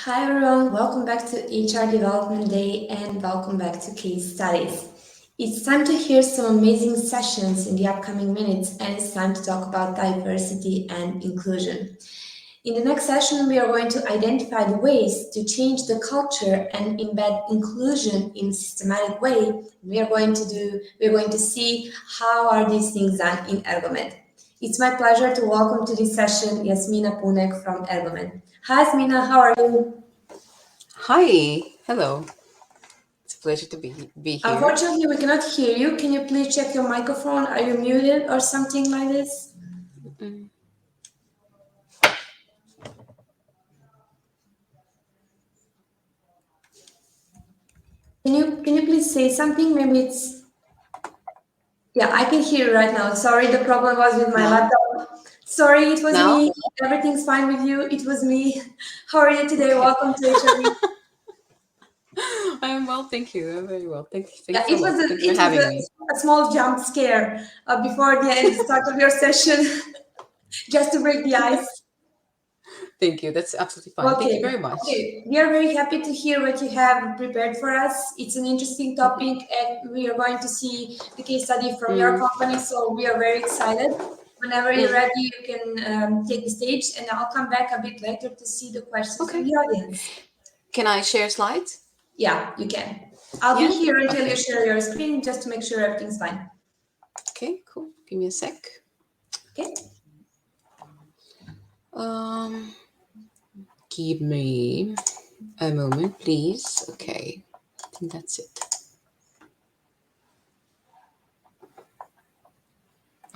Hi everyone, welcome back to HR Development Day and welcome back to Case Studies. It's time to hear some amazing sessions in the upcoming minutes and it's time to talk about diversity and inclusion. In the next session, we are going to identify the ways to change the culture and embed inclusion in a systematic way. We're going to see how are these things done in Ergomed. It's my pleasure to welcome to this session Jasmina Punek from Ergomed. Hi Jasmina, how are you? Hi, hello. It's a pleasure to be here. Unfortunately, we cannot hear you. Can you please check your microphone? Are you muted or something like this? Mm. Can you please say something? Maybe it's yeah, I can hear you right now. Sorry, the problem was with my Now, laptop. Sorry, it was now me. Everything's fine with you. It was me. How are you today? okay. Welcome to HRV. I am well, thank you. I'm very well. Thank Yeah, you so it was much. a Thank you it for was having me. a small jump scare before the start of your session, just to break the ice. Thank you. That's absolutely fine. Thank you Okay, very much. okay. We are very happy to hear what you have prepared for us. It's an interesting topic, and we are going to see the case study from your Mm, company. So we are very excited. Whenever you're mm. ready, you can take the stage, and I'll come back a bit later to see the questions from Okay. the audience. Can I share slides? Yeah, you can. I'll be Yeah. here until you Okay. share your screen, just to make sure everything's fine. Okay. Cool. Give me a sec. Okay. Um, Give me a moment, please. Okay. I think that's it.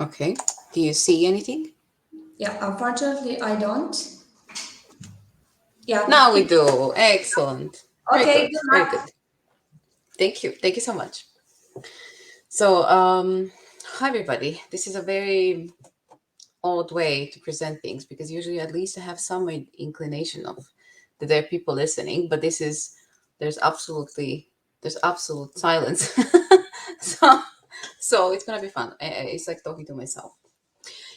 Okay. Do you see anything? Yeah. Unfortunately, I don't. Yeah. Now we do. Excellent. Very Okay. good. Good Very luck. good. Thank you. Thank you so much. So, hi everybody. This is a very odd way to present things because usually at least I have some inclination of that there are people listening, but this is there's absolute silence. so so it's gonna be fun. It's like talking to myself.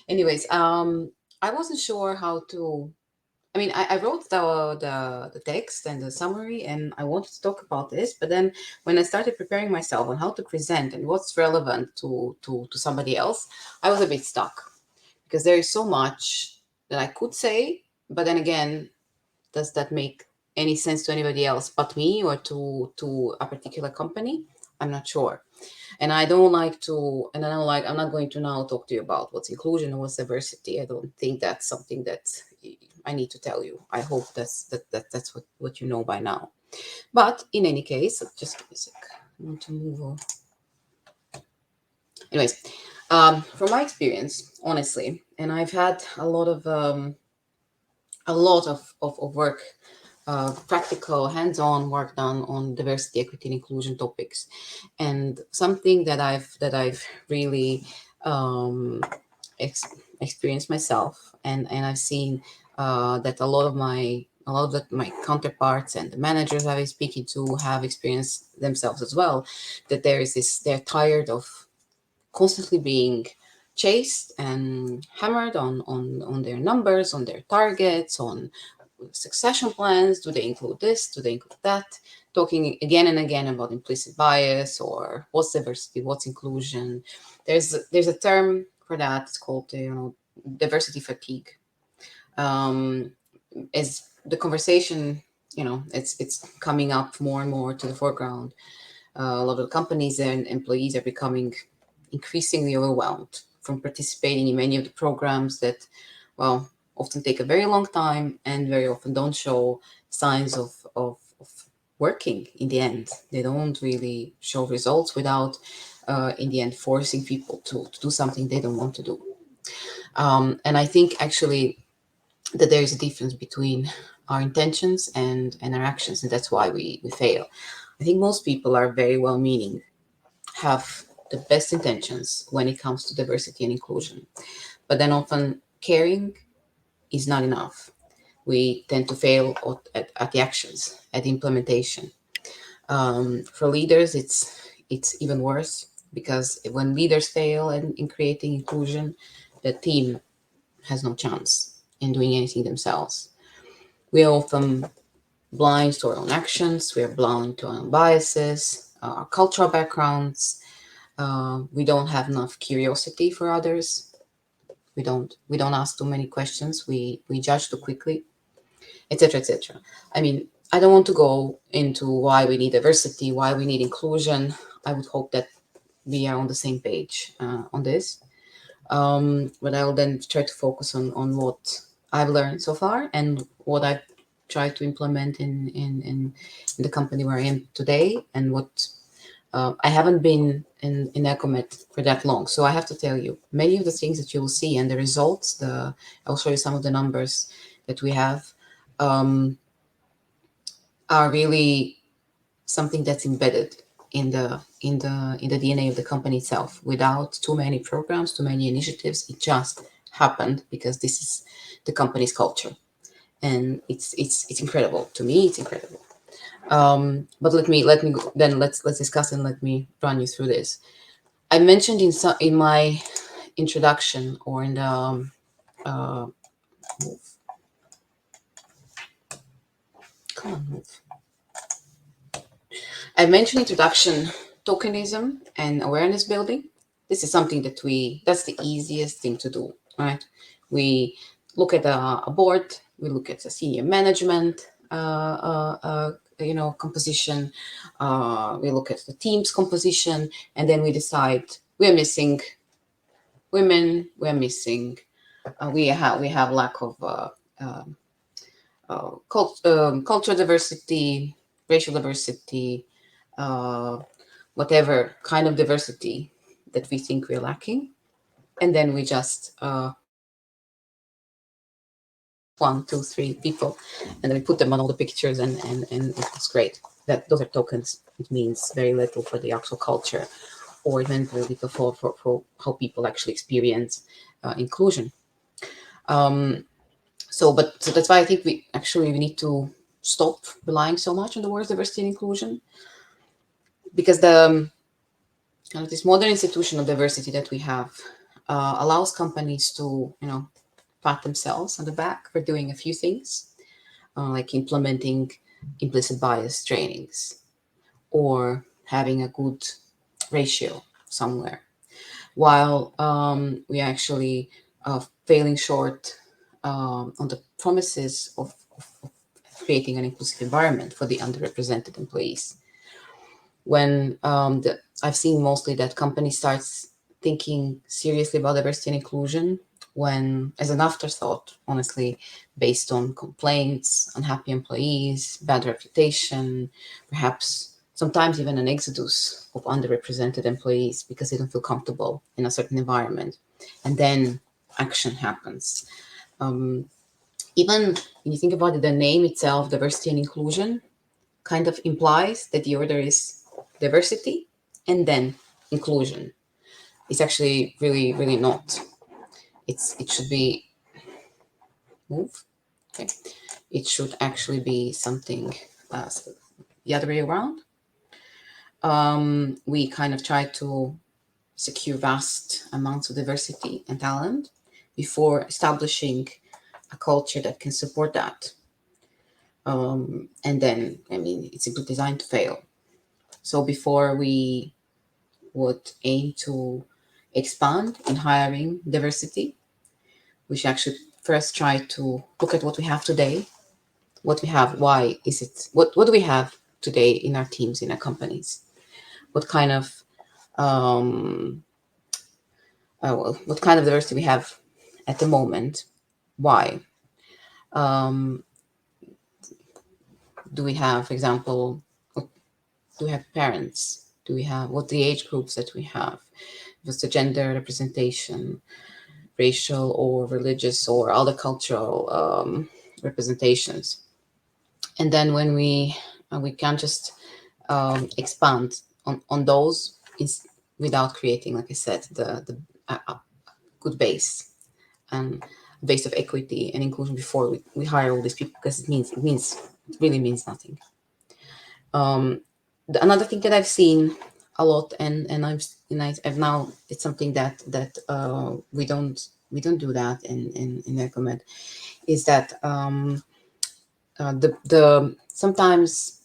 Anyways, I wasn't sure how to. I mean, I wrote the text and the summary, and I wanted to talk about this. But then, when I started preparing myself on how to present and what's relevant to somebody else, I was a bit stuck because there is so much that I could say. But then again, does that make any sense to anybody else but me or to a particular company? I'm not sure. And I don't like to, and I don't like, I'm not going to now talk to you about what's inclusion or what's diversity. I don't think that's something that I need to tell you. I hope that's what you know by now. But in any case, just give me a sec. I want to move on. Anyways, from my experience, honestly, and I've had a lot of work, practical, hands-on work done on diversity, equity, and inclusion topics, and something that I've really um, experienced myself, and I've seen that a lot of my counterparts and the managers I've been speaking to have experienced themselves as well. That they're tired of constantly being chased and hammered on their numbers, on their targets, on succession plans. Do they include this? Do they include that? Talking again and again about implicit bias or what's diversity, what's inclusion. There's a term for that. It's called diversity fatigue. Um, as the conversation, it's coming up more and more to the foreground. A lot of companies and employees are becoming increasingly overwhelmed from participating in many of the programs that, well, often take a very long time and very often don't show signs of working in the end. They don't really show results without, in the end, forcing people to do something they don't want to do. And I think actually that there is a difference between our intentions and our actions, and that's why we fail. I think most people are very well meaning, have the best intentions when it comes to diversity and inclusion. But then often caring is not enough. We tend to fail at the actions, at the implementation. For leaders, it's even worse because when leaders fail in creating inclusion, the team has no chance in doing anything themselves. We often blind to our own actions. We are blind to our own biases, our cultural backgrounds. We don't have enough curiosity for others. We don't ask too many questions. We judge too quickly, etc., etc. I mean, I don't want to go into why we need diversity, why we need inclusion. I would hope that we are on the same page on this. But I'll then try to focus on what I've learned so far and what I've tried to implement in the company where I am today, and what I haven't been in Ergomed for that long. So I have to tell you, many of the things that you will see and the results, I'll show you some of the numbers that we have, um, are really something that's embedded in the DNA of the company itself, without too many programs, too many initiatives. It just happened because this is the company's culture, and it's incredible. To me, it's incredible. But let me go, then let's discuss, and let me run you through this. I mentioned in my introduction, or in the uh, move. Come on, move. I mentioned introduction, tokenism, and awareness building. This is something that's the easiest thing to do, right? We look at a board, we look at the senior management, composition, we look at the team's composition, and then we decide we're missing women, we have lack of cultural diversity, racial diversity, uh, whatever kind of diversity that we think we're lacking, and then we just one, two, three people, and then we put them on all the pictures, and it's great. That those are tokens. It means very little for the actual culture, or it meant very little for how people actually experience inclusion. Um, so that's why I think we need to stop relying so much on the words diversity and inclusion, because the kind of this modern institutional diversity that we have allows companies to pat themselves on the back for doing a few things, like implementing implicit bias trainings, or having a good ratio somewhere, while we actually failing short on the promises of creating an inclusive environment for the underrepresented employees. When I've seen mostly that company starts thinking seriously about diversity and inclusion when, as an afterthought, honestly, based on complaints, unhappy employees, bad reputation, perhaps sometimes even an exodus of underrepresented employees because they don't feel comfortable in a certain environment. And then action happens. Even when you think about it, the name itself, diversity and inclusion, kind of implies that the order is diversity and then inclusion. It's actually really, really not. It should be move. Okay. It should actually be something the other way around. We kind of try to secure vast amounts of diversity and talent before establishing a culture that can support that. And then, I mean, it's simply designed to fail. So before we would aim to expand in hiring diversity, we should actually first try to look at what we have today, what we have, why is it, what do we have today in our teams, in our companies? What kind of what kind of diversity we have at the moment? Why? Do we have, for example, do we have parents? Do we have what the age groups that we have? What's the gender representation, racial or religious or other cultural representations? And then when we can just expand on those without creating, like I said, the good base and base of equity and inclusion before we hire all these people, because it really means nothing. Another thing that I've seen a lot, and I've now, it's something that we don't do that in Ergomed, is that the sometimes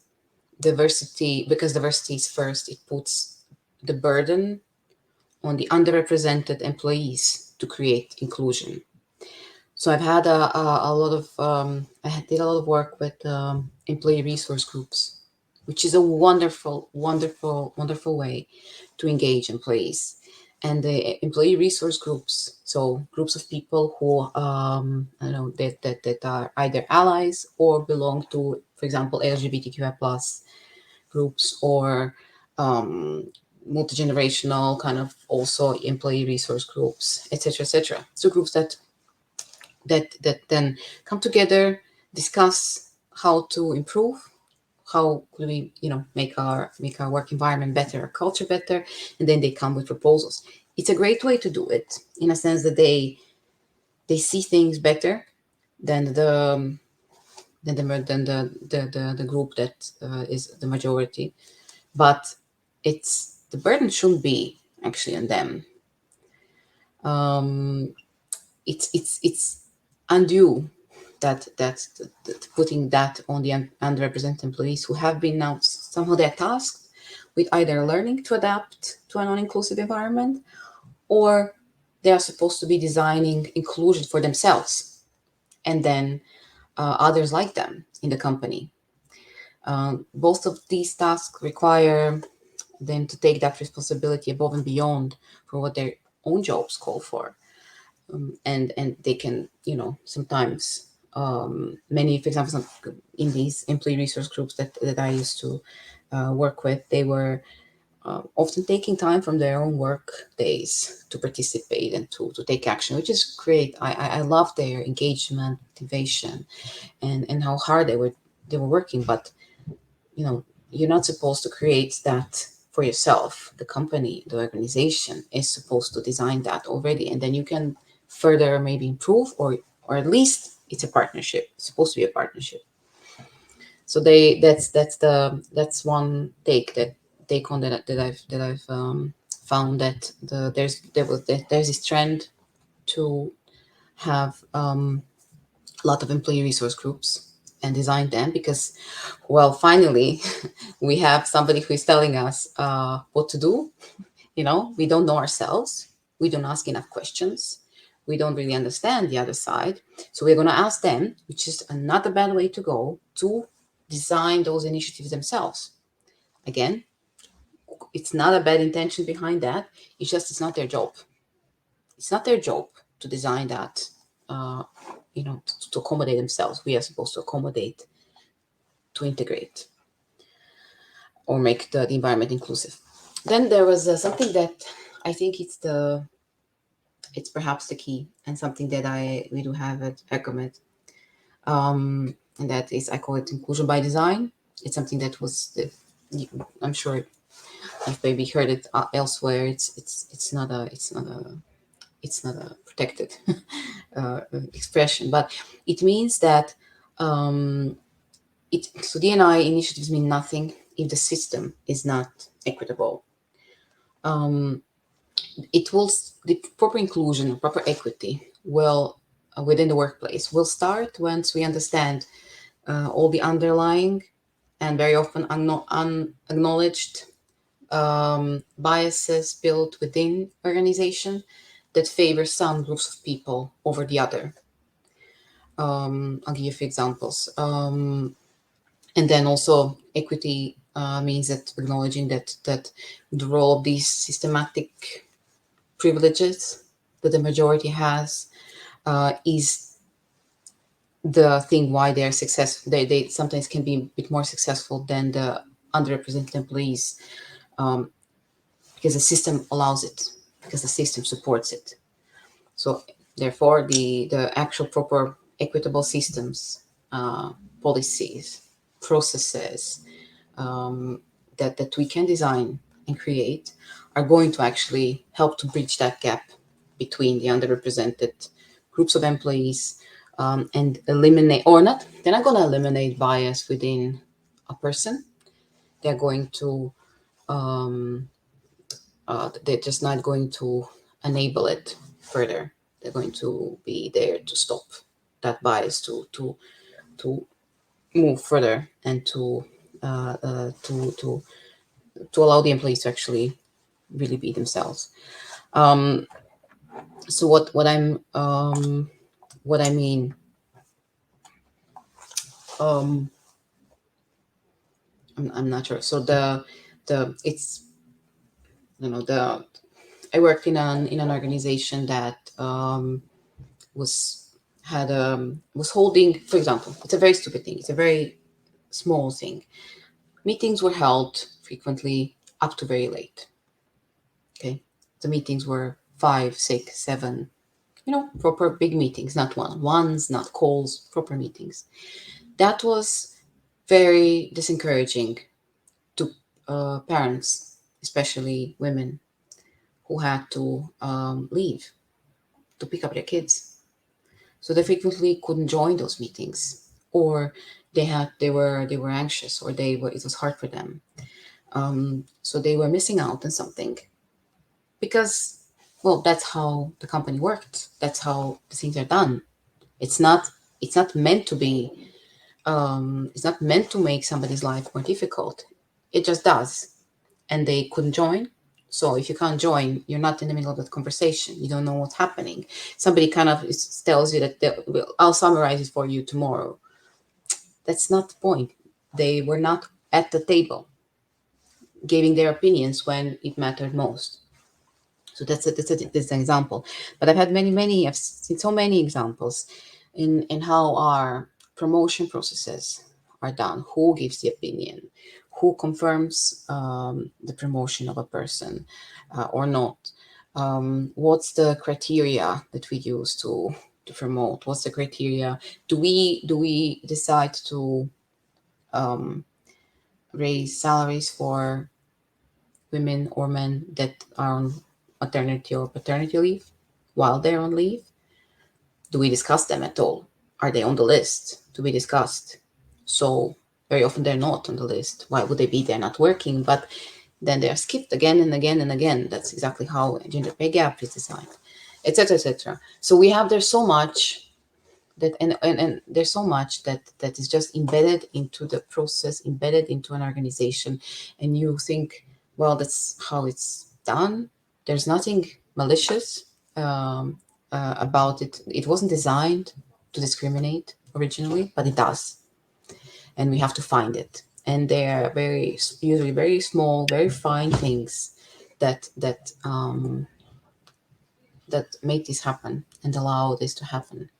diversity, because diversity is first, it puts the burden on the underrepresented employees to create inclusion. So I've had a lot of did a lot of work with employee resource groups, which is a wonderful, wonderful, wonderful way to engage employees. And the employee resource groups, so groups of people who I don't know that are either allies or belong to, for example, LGBTQI plus groups, or multi-generational kind of also employee resource groups, etc., etc. So groups that then come together, discuss how to improve, how could we, make our work environment better, our culture better, and then they come with proposals. It's a great way to do it, in a sense that they see things better than the group that is the majority. But the burden shouldn't be actually on them. It's undue that putting that on the underrepresented employees, who have been now somehow they're tasked with either learning to adapt to a non-inclusive environment, or they are supposed to be designing inclusion for themselves and then others like them in the company. Both of these tasks require them to take that responsibility above and beyond for what their own jobs call for. And they can, sometimes many, for example, in these employee resource groups that I used to work with, they were often taking time from their own work days to participate and to take action, which is great. I love their engagement, motivation, and how hard they were working. But you're not supposed to create that for yourself. The company, the organization is supposed to design that already, and then you can further maybe improve, or at least it's a partnership. It's supposed to be a partnership. So that's one take on that I've found, that there's this trend to have a lot of employee resource groups and design them, because, well, finally we have somebody who is telling us what to do. We don't know ourselves. We don't ask enough questions. We don't really understand the other side. So we're going to ask them, which is not a bad way to go, to design those initiatives themselves. Again, it's not a bad intention behind that. It's not their job. It's not their job to design that, to accommodate themselves. We are supposed to accommodate, to integrate, or make the environment inclusive. Then there was something that I think it's perhaps the key, and something that we do have at Ergomed, and that is, I call it inclusion by design. It's something that I'm sure you've maybe heard it elsewhere. It's not a protected expression, but it means that so D&I initiatives mean nothing if the system is not equitable. The proper inclusion, proper equity will, within the workplace, will start once we understand all the underlying and very often unacknowledged biases built within organization that favor some groups of people over the other. I'll give you a few examples. And then also equity means that acknowledging that the role of these systematic privileges that the majority has is the thing why they're successful. They sometimes can be a bit more successful than the underrepresented employees, because the system allows it, because the system supports it. So therefore, the actual proper equitable systems, policies, processes that we can design and create are going to actually help to bridge that gap between the underrepresented groups of employees, and eliminate, or not, they're not going to eliminate bias within a person. They're going to, they're just not going to enable it further. They're going to be there to stop that bias, to move further and to to allow the employees to actually really be themselves. So what I mean, I'm not sure. So the it's the I worked in an organization that was was holding, for example, it's a very stupid thing. It's a very small thing. Meetings were held frequently up to very late. Okay, the meetings were 5, 6, 7. Proper big meetings, not one-on-ones, not calls, proper meetings. That was very disencouraging to parents, especially women, who had to leave to pick up their kids. So they frequently couldn't join those meetings, or they were anxious, or it was hard for them. So they were missing out on something because, well, that's how the company worked. That's how the things are done. It's not it's not meant to be it's not meant to make somebody's life more difficult. It just does. And they couldn't join. So if you can't join, you're not in the middle of that conversation. You don't know what's happening. Somebody kind of tells you that I'll summarize it for you tomorrow. That's not the point. They were not at the table giving their opinions when it mattered most. So that's an example. But I've seen so many examples in how our promotion processes are done. Who gives the opinion? Who confirms the promotion of a person or not? What's the criteria that we use to promote? What's the criteria? Do we decide to raise salaries for women or men that are on maternity or paternity leave while they're on leave? Do we discuss them at all? Are they on the list to be discussed? So very often they're not on the list. Why would they be? They're not working, but then they are skipped again and again and again. That's exactly how a gender pay gap is designed, etc., etc. So we have there's so much that and there's so much that is just embedded into the process, embedded into an organization, and you think, well, that's how it's done. There's nothing malicious about it. It wasn't designed to discriminate originally, but it does, and we have to find it. And they're usually very small, very fine things that make this happen and allow this to happen.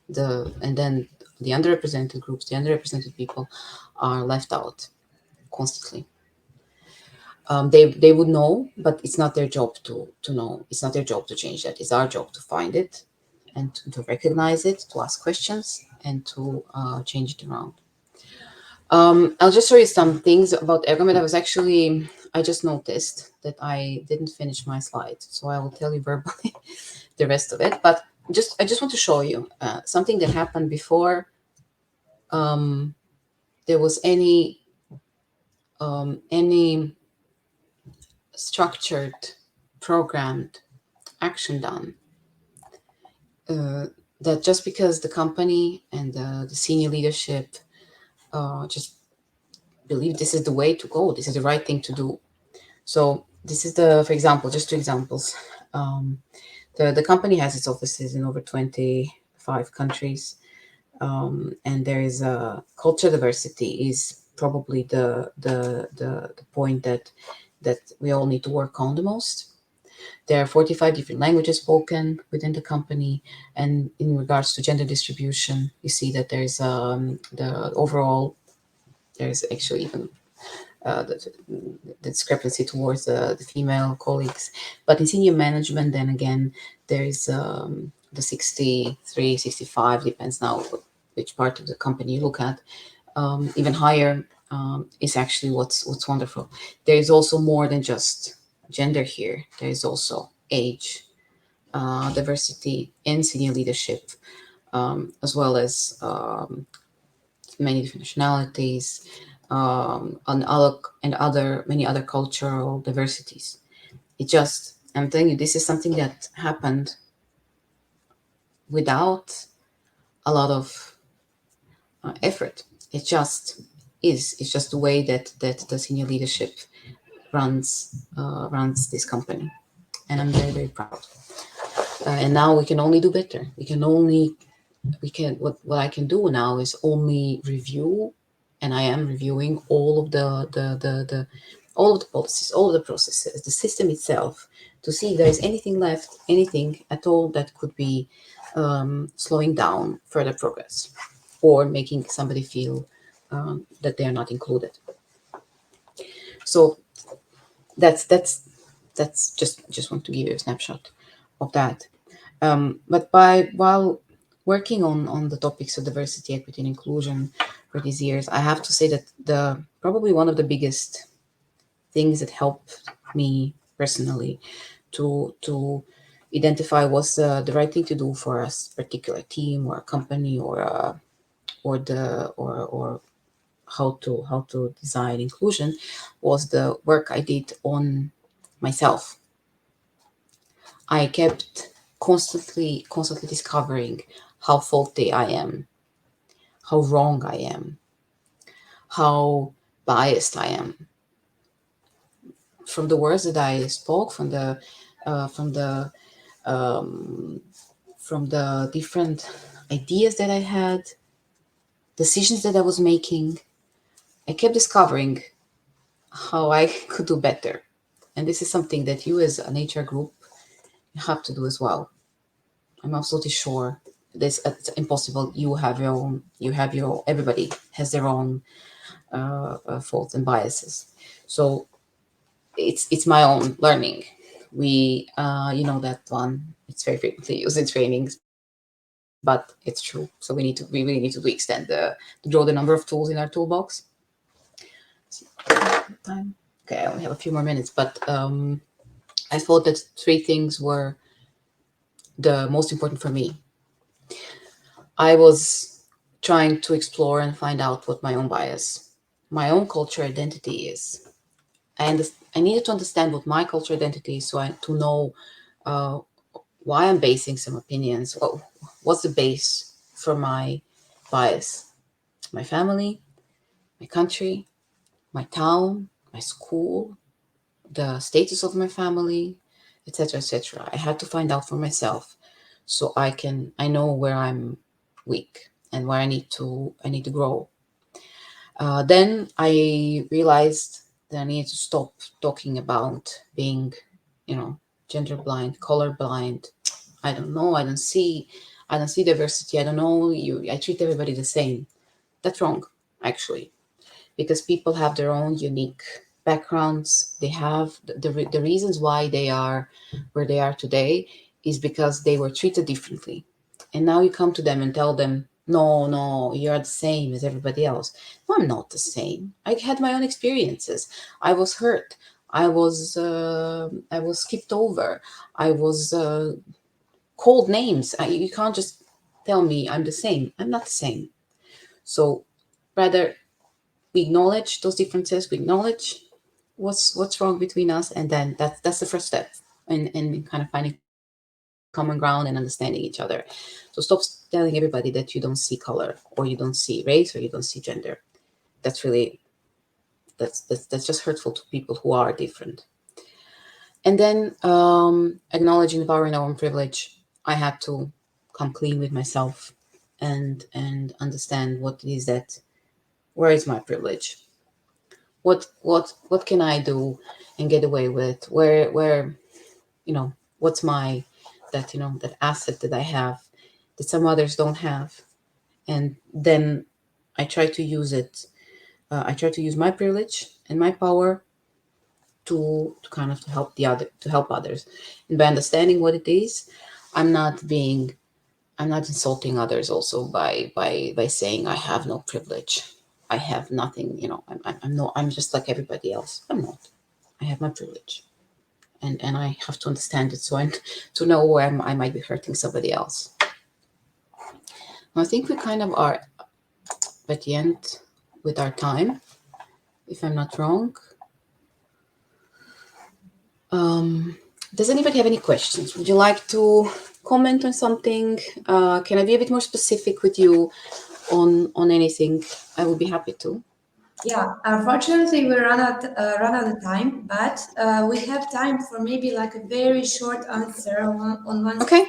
And then the underrepresented groups, the underrepresented people, are left out constantly. They would know, but it's not their job to know. It's not their job to change that. It's our job to find it and to recognize it, to ask questions, and to change it around. I'll just show you some things about Ergomed. I just noticed that I didn't finish my slide, so I will tell you verbally the rest of it. But I just want to show you something that happened before there was any structured, programmed action done. That just because the company and the senior leadership just believe this is the way to go, this is the right thing to do. So this is for example, just two examples. The company has its offices in over 25 countries. And there is a culture diversity is probably the point that we all need to work on the most. There are 45 different languages spoken within the company, and in regards to gender distribution, you see that there's the overall there's actually even the discrepancy towards the female colleagues. But in senior management, then again, there is the 63, 65, depends now which part of the company you look at. Even higher is actually what's wonderful. There is also more than just gender here. There is also age, diversity in senior leadership, as well as many different nationalities, and many other cultural diversities. I'm telling you, this is something that happened without a lot of effort. It just is. It's just the way that the senior leadership runs this company, and I'm very, very proud. And now we can only do better. What I can do now is only review, and I am reviewing all of all of the policies, all of the processes, the system itself, to see if there is anything left, anything at all that could be slowing down further progress, or making somebody feel that they are not included. So that's just want to give you a snapshot of that. But while working on the topics of diversity, equity, and inclusion for these years, I have to say that probably one of the biggest things that helped me personally to identify was the right thing to do for a particular team or a company or how to design inclusion was the work I did on myself. I kept constantly discovering how faulty I am, how wrong I am, how biased I am. From the words that I spoke, from the um, different ideas that I had, decisions that I was making, I kept discovering how I could do better. And this is something that you as an HR group have to do as well. I'm absolutely sure it's impossible. You have your own. Everybody has their own faults and biases. So it's my own learning. You know that one. It's very frequently used in trainings, but it's true. So we really need to extend to grow the number of tools in our toolbox. Time. Okay, I only have a few more minutes, but I thought that three things were the most important for me. I was trying to explore and find out what my own bias, my own culture identity is. And I needed to understand what my culture identity is, to know uh, why I'm basing some opinions. What's the base for my bias? My family, my country, my town, my school, the status of my family, etc., etc. I had to find out for myself, so I know where I'm weak and where I need to grow. Then I realized that I need to stop talking about being, gender blind, color blind. I don't know. I don't see diversity. I don't know. I treat everybody the same. That's wrong, actually, because people have their own unique backgrounds. They have the reasons why they are where they are today is because they were treated differently. And now you come to them and tell them, no, you're the same as everybody else. No, I'm not the same. I had my own experiences. I was hurt. I was skipped over. I was called names. You can't just tell me I'm the same. I'm not the same. So rather, we acknowledge those differences. We acknowledge what's wrong between us, and then that's the first step in kind of finding common ground and understanding each other. So stop telling everybody that you don't see color, or you don't see race, or you don't see gender. That's really that's just hurtful to people who are different. And then acknowledging the power in our own privilege, I had to come clean with myself and understand what it is that where is my privilege, what can I do and get away with, where what's my that asset that I have that some others don't have. And then I try to use it. I try to use my privilege and my power to kind of to help others. And by understanding what it is, i'm not being I'm not insulting others also by saying I have no privilege, I have nothing. I'm just like everybody else. I'm not. I have my privilege, and I have to understand it, so I to know where I might be hurting somebody else. I think we kind of are at the end with our time, if I'm not wrong. Does anybody have any questions? Would you like to comment on something? Can I be a bit more specific with you? on anything, I would be happy to. Yeah, unfortunately, we run out of time, but we have time for maybe like a very short answer on one Okay,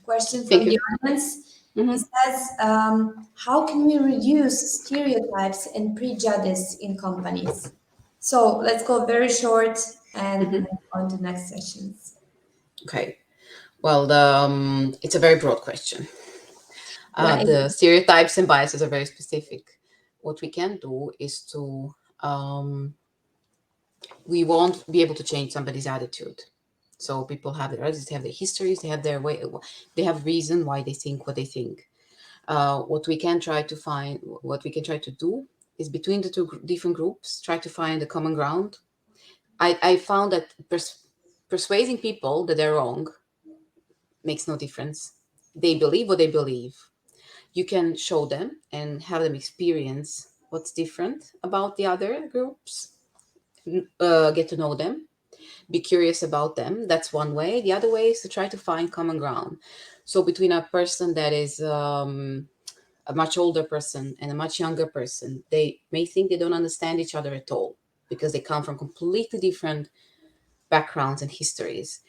question thank from the you. audience. It Hmm. says, how can we reduce stereotypes and prejudice in companies? So let's go very short and Hmm. move on to next sessions. Okay. Well, it's a very broad question. Yeah, The stereotypes and biases are very specific. What we can do is to we won't be able to change somebody's attitude. So people have their attitudes, they have their histories, they have their way, they have reason why they think what they think. What we can try to do is between the two different groups, try to find a common ground. I found that persuading people that they're wrong makes no difference. They believe what they believe. You can show them and have them experience what's different about the other groups, get to know them, be curious about them. That's one way. The other way is to try to find common ground. So between a person that is a much older person and a much younger person, they may think they don't understand each other at all because they come from completely different backgrounds and histories.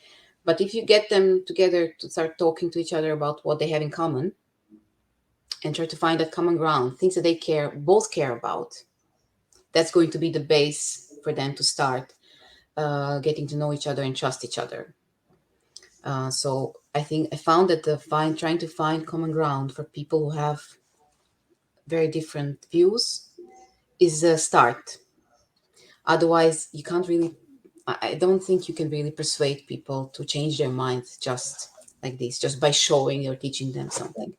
But if you get them together to start talking to each other about what they have in common and try to find that common ground, things that they both care about, that's going to be the base for them to start getting to know each other and trust each other. So I think I found that trying to find common ground for people who have very different views is a start. Otherwise, you can't really. I don't think you can really persuade people to change their minds just like this, just by showing or teaching them something.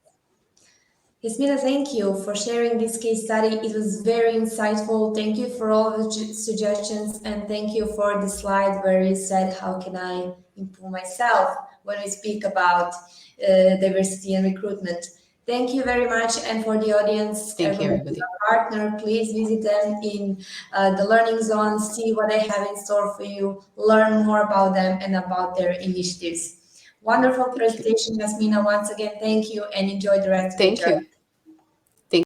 Jasmina, thank you for sharing this case study. It was very insightful. Thank you for all the suggestions, and thank you for the slide where you said, how can I improve myself when we speak about diversity and recruitment. Thank you very much. And for the audience, Thank you, Ergomed is everybody. our partner. Please visit them in the learning zone, see what they have in store for you, learn more about them and about their initiatives. Wonderful Thank you. presentation, Jasmina. Once again, thank you and enjoy the rest of the Thank journey. you.